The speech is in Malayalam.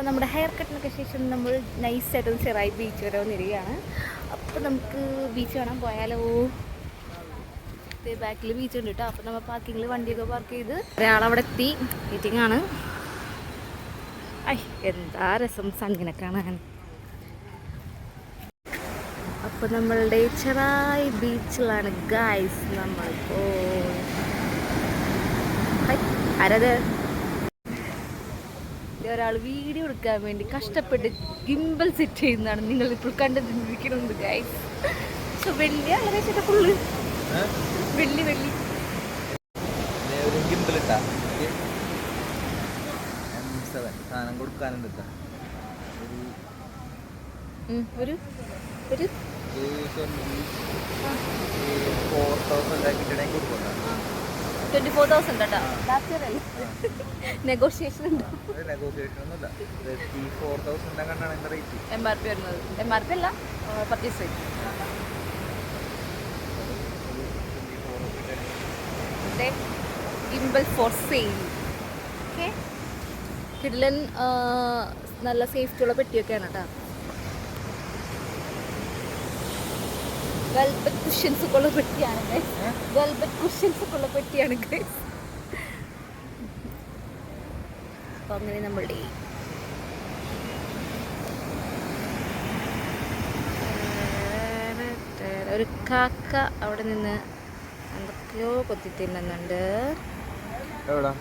അപ്പോൾ നമ്മുടെ ഹെയർ കട്ടിനൊക്കെ ശേഷം നമ്മൾ നൈസായിട്ട് ചെറായി ബീച്ച് വരെ വന്നിരിക്കുകയാണ്. അപ്പോൾ നമുക്ക് ബീച്ച് കാണാൻ പോയാലോ? ബാക്കിൽ ബീച്ച് ഉണ്ട് കേട്ടോ. അപ്പോൾ നമ്മൾ പാർക്കിങ്ങിൽ വണ്ടിയൊക്കെ പാർക്ക് ചെയ്ത് ഒരാളവിടെ എത്തി, മീറ്റിംഗ് ആണ്. ഐ എന്താ രസം സണ്ണിനെ കാണാൻ. അപ്പോൾ നമ്മളുടെ ചെറായി ബീച്ചിലാണ് ഗൈസ് നമ്മളിപ്പോൾ. ആരത്? ഒരാൾ വീഡിയോ എടുക്കാൻ വേണ്ടി കഷ്ടപ്പെട്ട് ഗിംബൽ സെറ്റ് ചെയ്യുന്നതാണ് നിങ്ങളിപ്പോൾ കണ്ടുകൊണ്ടിരിക്കുന്നത് ഗൈസ്. സോ വെള്ളി അങ്ങനെ വെച്ചിട്ട് ഫുള്ള് വെള്ളി ഒരു 24,000 കേട്ടോ. നെഗോഷിയേഷൻ ഉണ്ട്. MRP വരുന്നത് MRP അല്ല, purchase rate. Gimbal for sale. Okay, കിഡിലൻ നല്ല സേഫ്റ്റിയുള്ള പെട്ടിയൊക്കെയാണ് കേട്ടോ. വെൽബറ്റ് കുഷ്യൻസ് ഒക്കെ ഉള്ള പെട്ടിയാണ് ഗൈസ്. വെൽബറ്റ് കുഷ്യൻസ് ഒക്കെ ഉള്ള പെട്ടിയാണ് ഗൈസ്. അപ്പോൾ അങ്ങനെ നമ്മളുടെ ഒരു കാക്ക അവിടെ നിന്ന് എന്തൊക്കെയോ കൊത്തി തിന്നുന്നുണ്ട്. അവിടെ